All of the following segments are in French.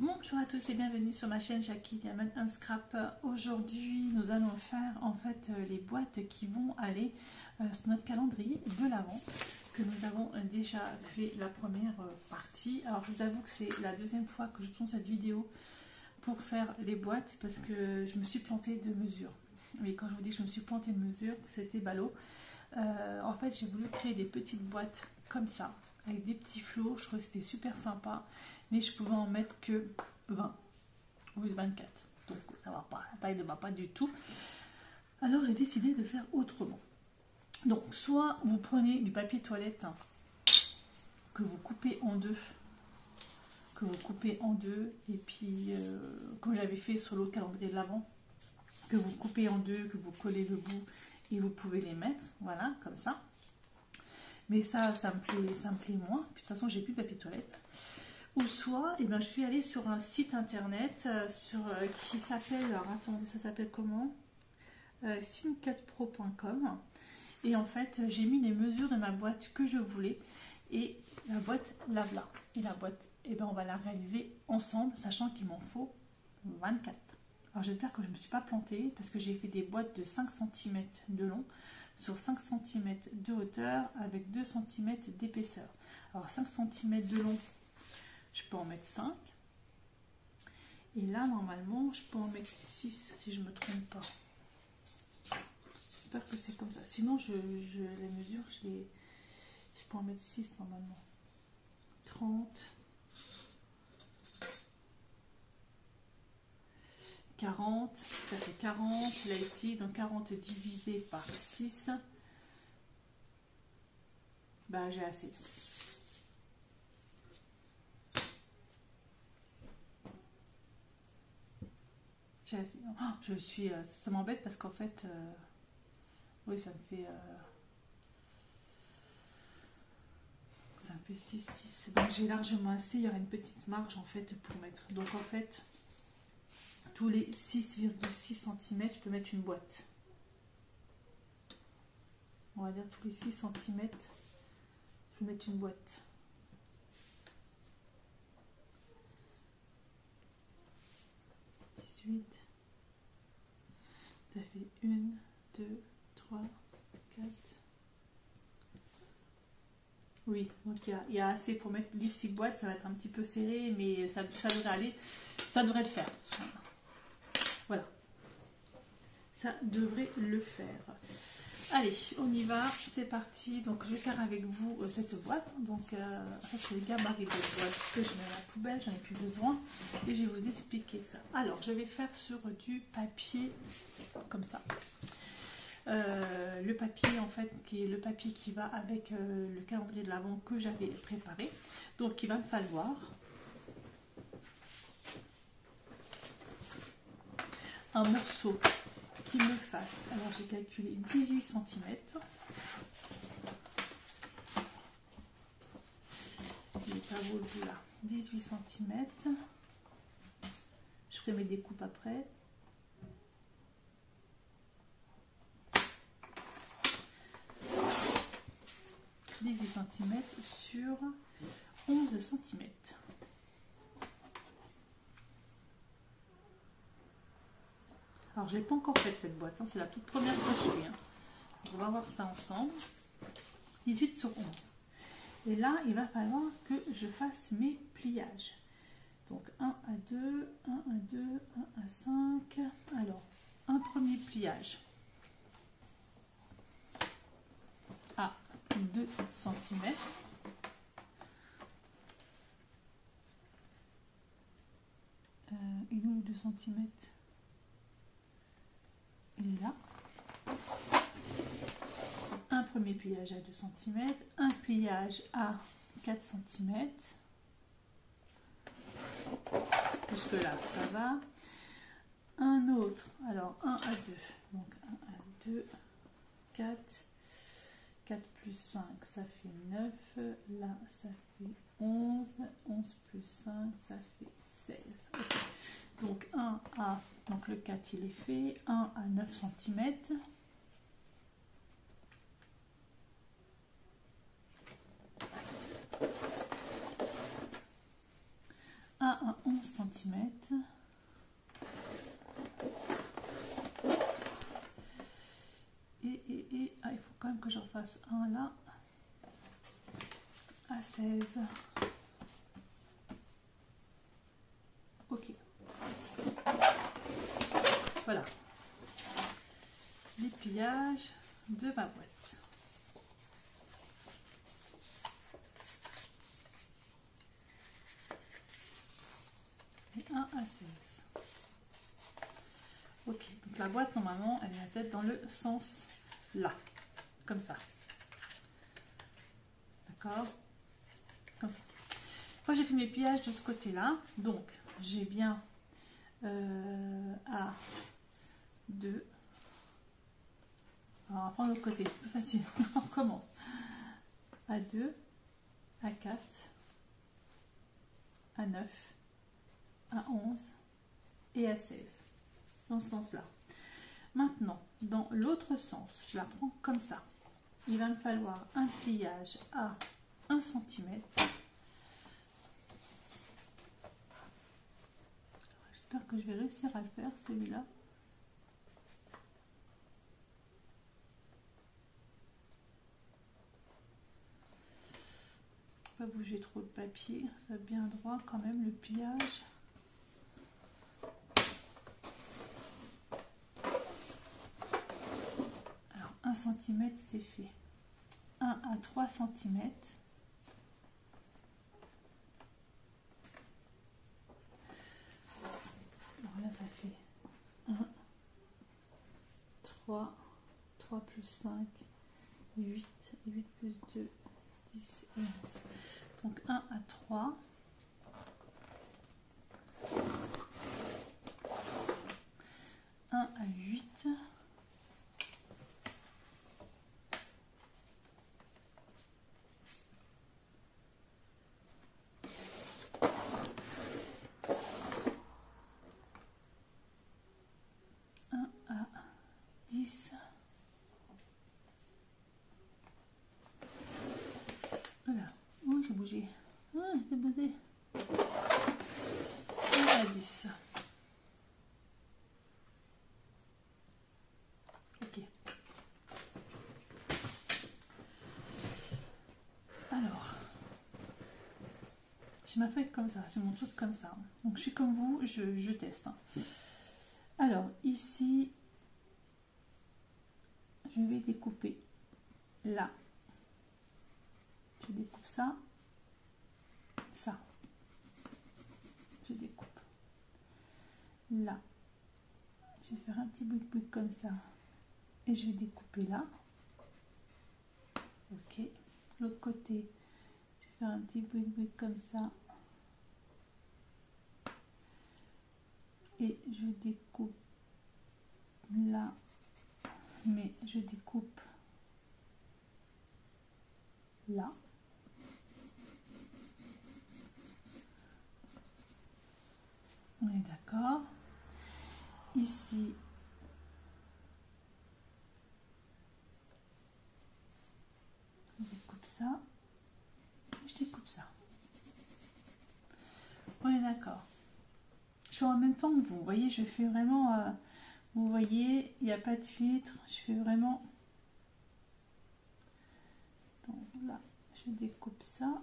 Bonjour à tous et bienvenue sur ma chaîne Jackie Diamond Scrap. Aujourd'hui nous allons faire en fait les boîtes qui vont aller sur notre calendrier de l'Avent que nous avons déjà fait la première partie. Alors je vous avoue que c'est la deuxième fois que je tourne cette vidéo pour faire les boîtes parce que je me suis plantée de mesure. Mais quand je vous dis que je me suis plantée de mesure, c'était ballot. En fait j'ai voulu créer des petites boîtes comme ça avec des petits flots. Je trouvais que c'était super sympa, mais je pouvais en mettre que 20 au lieu de 24, donc ça va pas, la taille ne va pas du tout. Alors j'ai décidé de faire autrement. Donc soit vous prenez du papier toilette que vous coupez en deux, et puis comme j'avais fait sur l'autre calendrier de l'Avent, que vous coupez en deux, que vous collez le bout et vous pouvez les mettre, voilà, comme ça. Mais ça me plaît moins. Puis, de toute façon, j'ai plus de papier toilette. Ou soit, eh ben, je suis allée sur un site internet qui s'appelle, alors attendez, ça s'appelle comment, Sim4pro.com. Et en fait, j'ai mis les mesures de ma boîte que je voulais. Et la boîte, la voilà. Et la boîte, eh ben, on va la réaliser ensemble, sachant qu'il m'en faut 24. Alors j'espère que je ne me suis pas plantée parce que j'ai fait des boîtes de 5 cm de long sur 5 cm de hauteur avec 2 cm d'épaisseur. Alors 5 cm de long, je peux en mettre 5. Et là, normalement, je peux en mettre 6 si je ne me trompe pas. J'espère que c'est comme ça. Sinon, les mesures, je peux en mettre 6 normalement. 30. 40, ça fait 40, là ici, donc 40 divisé par 6, bah j'ai assez. J'ai assez. Oh, ça m'embête parce qu'en fait, oui, ça me fait 6, 6. Donc j'ai largement assez, il y aura une petite marge en fait pour mettre. Donc en fait, tous les 6,6 cm, je peux mettre une boîte. On va dire tous les 6 cm, je peux mettre une boîte. Ça fait 1, 2, 3, 4. Oui, donc il y a assez pour mettre les 6 boîtes. Ça va être un petit peu serré, mais ça devrait aller. Ça devrait le faire. Voilà. Ça devrait le faire. Allez, on y va. C'est parti. Donc, je vais faire avec vous cette boîte. Donc, ça, c'est le gabarit de cette boîte que je mets à la poubelle. J'en ai plus besoin. Et je vais vous expliquer ça. Alors, je vais faire sur du papier comme ça. Le papier, en fait, qui est le papier qui va avec le calendrier de l'Avent que j'avais préparé. Donc, il va me falloir un morceau qui me fasse, alors j'ai calculé 18 cm. Je n'ai pas beau le bout là. 18 cm. Je ferai mes découpes après. « 18 cm sur 11 cm. Alors, je n'ai pas encore fait cette boîte, hein. C'est la toute première que je fais. Hein. On va voir ça ensemble. 18 sur 11. Et là, il va falloir que je fasse mes pliages. Donc, 1 à 2, 1 à 2, 1 à 5. Alors, un premier pliage à 2 cm. Et nous, 2 cm. Il est là. Un premier pliage à 2 cm, un pliage à 4 cm. Jusque là, ça va. Un autre, alors 1 à 2. Donc 1 à 2, 4. 4 plus 5, ça fait 9. Là, ça fait 11. 11 plus 5, ça fait 16. Okay. Donc 1 à, donc le 4 il est fait, 1 à 9 cm. Un à 11 11 cm. Et ah, il faut quand même que j'en fasse un là à 16. Ok. Voilà. Les pliages de ma boîte. Et 1 à 16. Ok, donc la boîte normalement elle va être dans le sens là, comme ça. D'accord? Comme ça. Moi j'ai fait mes pliages de ce côté là, donc j'ai bien à 2. Alors on va prendre l'autre côté, c'est plus facile. On recommence. À 2, à 4, à 9, à 11 et à 16. Dans ce sens là. Maintenant, dans l'autre sens, je la prends comme ça. Il va me falloir un pliage à 1 cm. J'espère que je vais réussir à le faire celui-là. Pas bouger trop de papier, ça va bien droit quand même le pliage. Alors 1 cm c'est fait. 1 à 3 cm. Alors là ça fait 1, 3, 3 plus 5, 8, 8 plus 2, 10 et 11. Donc 1 à 3. 1 à 8. Voilà. Oh, j'ai bougé. Ah, j'ai bougé. 1 à 10. Ok. Alors, j'ai ma feuille comme ça, j'ai mon truc comme ça. Donc je suis comme vous, je teste. Alors, ici, je vais découper là. Je découpe ça. Ça. Je découpe. Là. Je vais faire un petit bout comme ça. Et je vais découper là. Ok. L'autre côté, je vais faire un petit bout comme ça. Et je découpe là. Mais je découpe là. On est d'accord. Ici, je découpe ça. Je découpe ça. On est d'accord. Je fais en même temps que vous. Vous voyez, je fais vraiment... vous voyez, il n'y a pas de filtre. Je fais vraiment... Donc là, je découpe ça.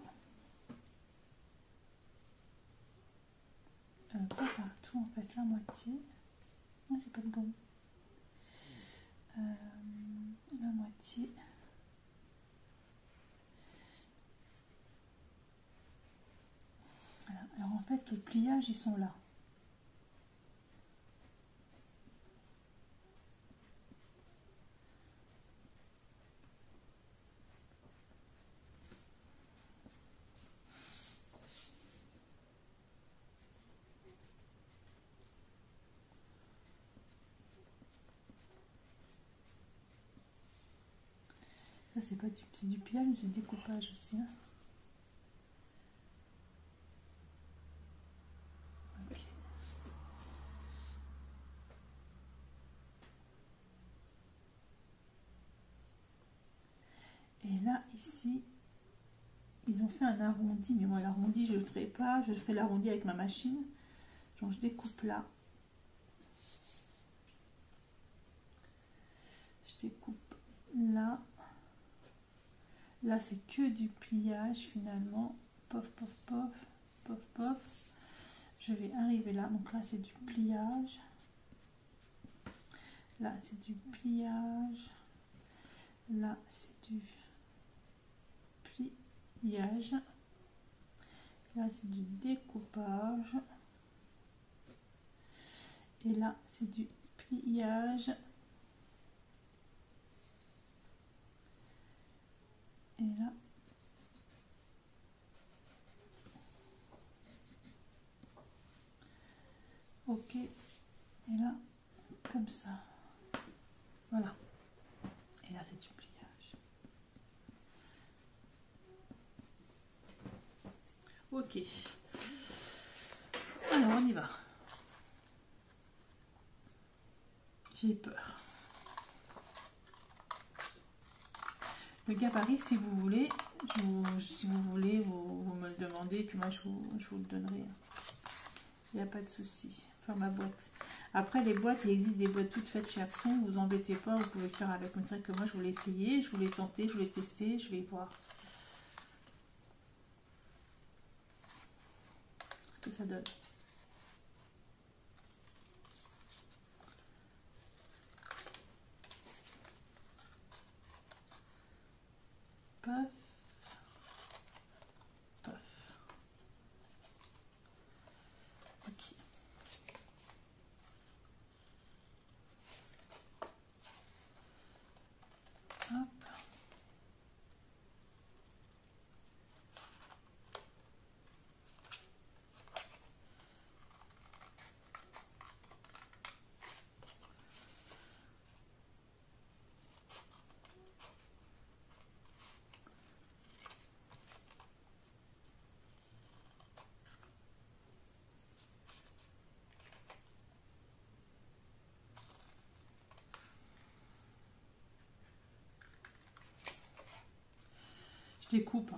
Pas partout, en fait, la moitié. Non, j'ai pas de gomme. La moitié. Voilà. Alors en fait, les pliages, ils sont là. Ça, c'est pas du pliage, c'est du découpage aussi. Hein. Ok. Et là, ici, ils ont fait un arrondi. Mais moi, l'arrondi, je ne le ferai pas. Je ferai l'arrondi avec ma machine. Donc je découpe là. Je découpe là. Là c'est que du pliage finalement. Pof, pof, pof, pof, pof. Je vais arriver là. Donc là c'est du pliage. Là c'est du pliage. Là c'est du pliage. Là c'est du découpage. Et là c'est du pliage. Et là ok. Et là comme ça. Voilà. Et là c'est du pliage. Ok. Alors on y va. J'ai peur. Le gabarit, si vous voulez, vous me le demandez, puis moi je vous le donnerai. Il n'y a pas de souci. Enfin ma boîte. Après les boîtes, il existe des boîtes toutes faites chez Action, vous embêtez pas, vous pouvez le faire avec. Mais c'est vrai que moi je voulais essayer, je voulais tenter, je voulais tester, je vais voir ce que ça donne. Paf, paf. Ok. Hop. Je découpe.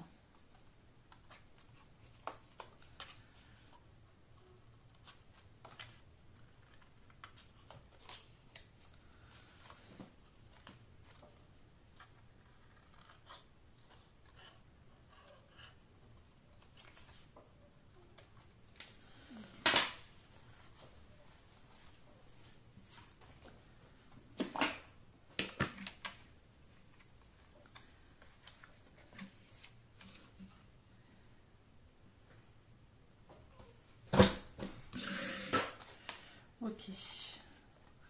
Ok.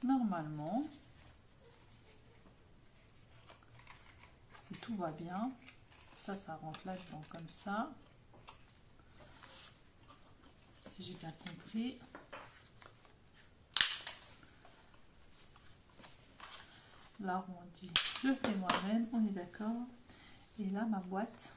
Normalement, si tout va bien, ça rentre là-dedans comme ça. Si j'ai bien compris. L'arrondi, je fais moi-même, on est d'accord. Et là, ma boîte.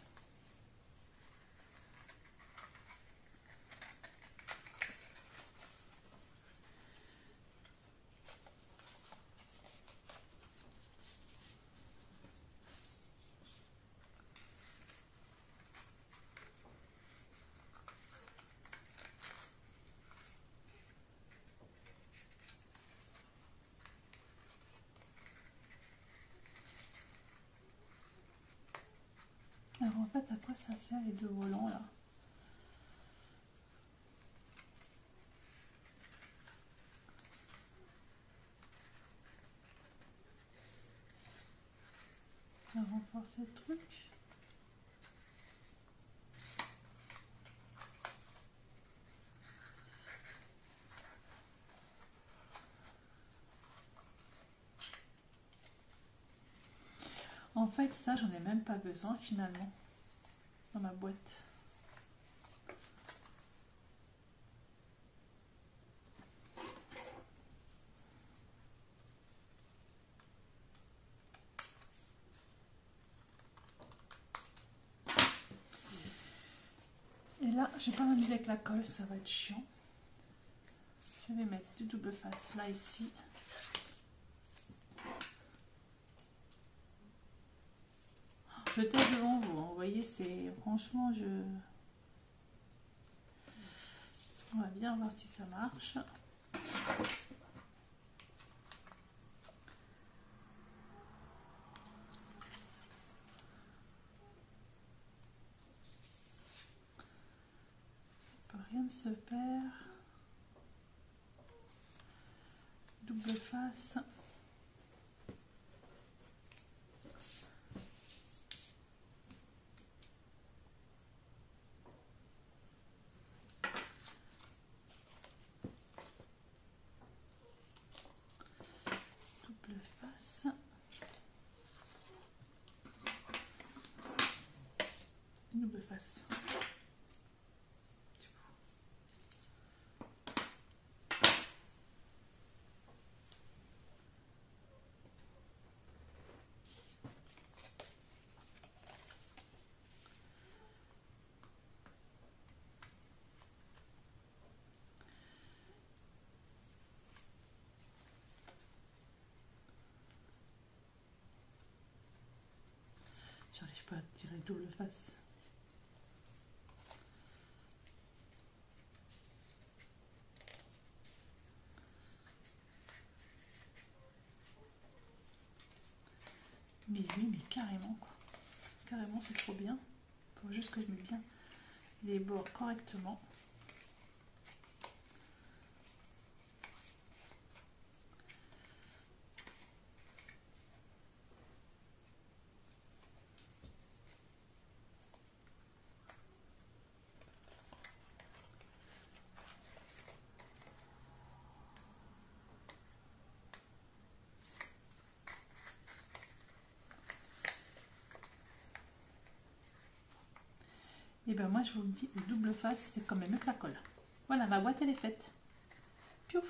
Alors en fait, à quoi ça sert les deux volants là? À renforcer le truc. En fait, ça, j'en ai même pas besoin finalement dans ma boîte. Et là, je vais pas m'amuser avec la colle, ça va être chiant. Je vais mettre du double face là, ici. Je teste devant vous, hein. Vous voyez, c'est franchement, On va bien voir si ça marche. Rien ne se perd. Double face. Double face. Double face. J'arrive pas à tirer double face. Mais oui, mais carrément quoi. Carrément, c'est trop bien. Il faut juste que je mette bien les bords correctement. Et ben moi je vous le dis, le double face c'est quand même mieux que la colle. Voilà, ma boîte elle est faite. Piouf.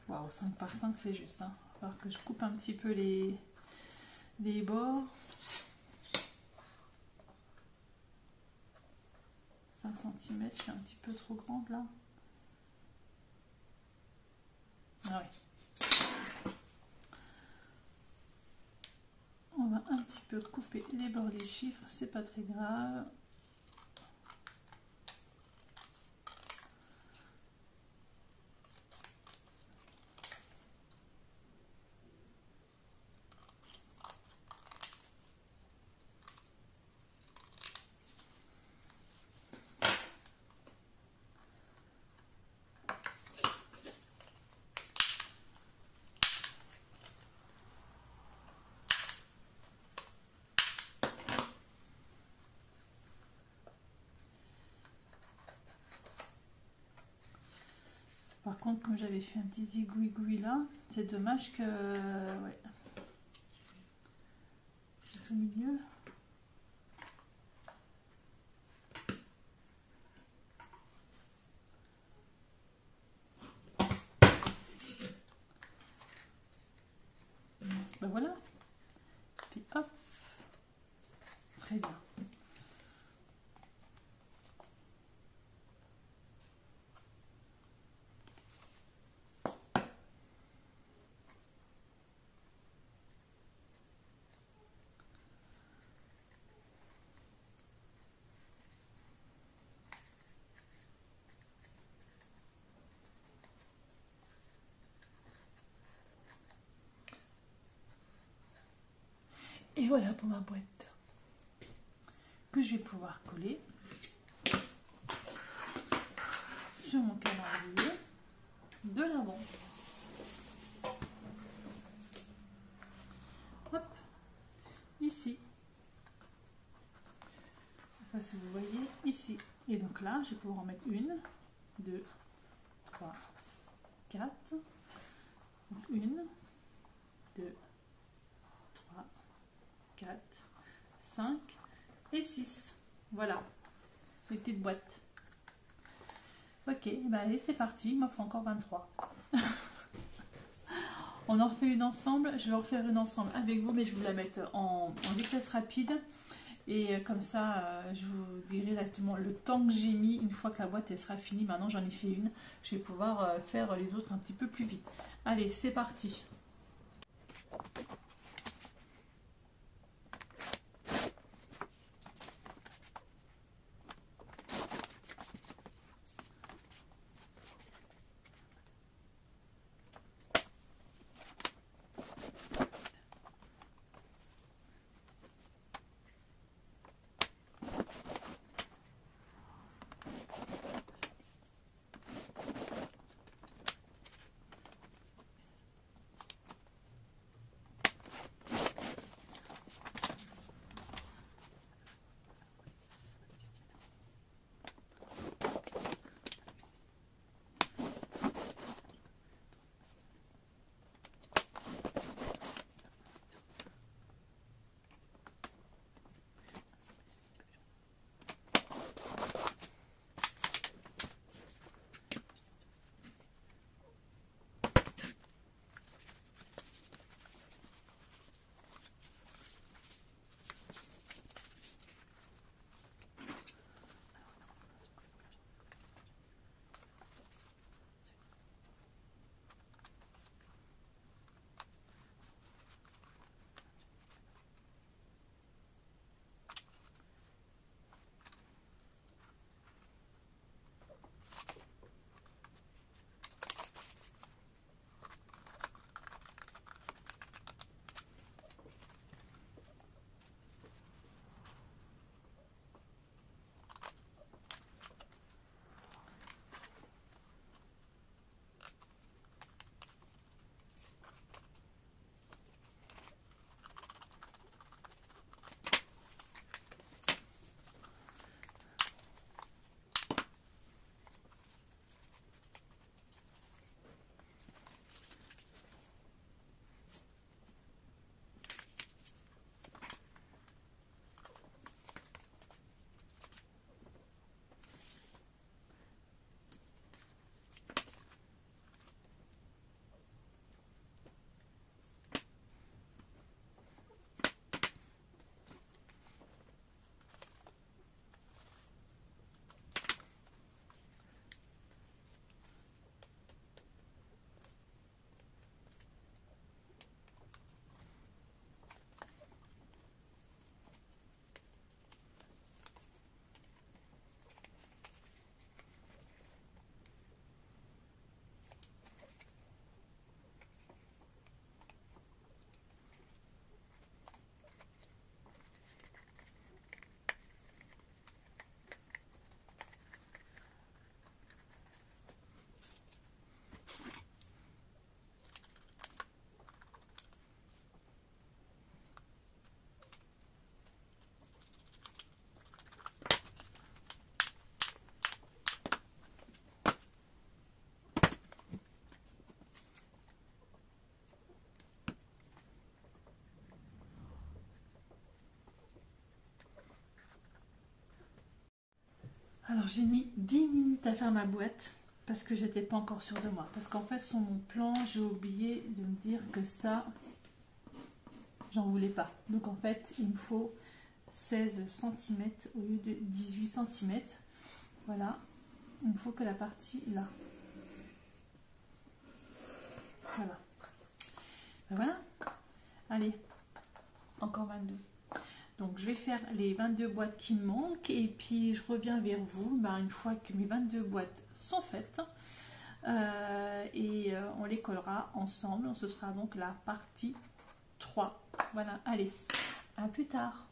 Waouh, 5 par 5 c'est juste. Hein. Il va falloir que je coupe un petit peu les bords. 5 cm, je suis un petit peu trop grande là. Ah ouais. On va un petit peu couper les bords des chiffres, c'est pas très grave. Par contre, comme j'avais fait un petit zigouigoui là, c'est dommage que... ouais. Au milieu. Ben voilà. Puis hop. Très bien. Et voilà pour ma boîte que je vais pouvoir coller sur mon calendrier de l'Avent. Hop, ici. Enfin, si vous voyez, ici. Et donc là, je vais pouvoir en mettre 1, 2, 3, 4. Donc 1, 2, 3, 4, 5 et 6. Voilà, les petites boîtes. Ok, ben allez, c'est parti. Il m'en faut encore 23. On en refait une ensemble. Je vais en refaire une ensemble avec vous, mais je vais vous la mettre en vitesse rapide. Et comme ça, je vous dirai exactement le temps que j'ai mis. Une fois que la boîte elle sera finie, maintenant j'en ai fait une, je vais pouvoir faire les autres un petit peu plus vite. Allez, c'est parti. Alors j'ai mis 10 minutes à faire ma boîte parce que j'étais pas encore sûre de moi. Parce qu'en fait sur mon plan j'ai oublié de me dire que ça j'en voulais pas. Donc en fait il me faut 16 cm au lieu de 18 cm. Voilà, il me faut que la partie là. Voilà. Ben voilà. Allez, encore 22. Donc je vais faire les 22 boîtes qui me manquent et puis je reviens vers vous une fois que mes 22 boîtes sont faites et on les collera ensemble. Ce sera donc la partie 3. Voilà, allez, à plus tard.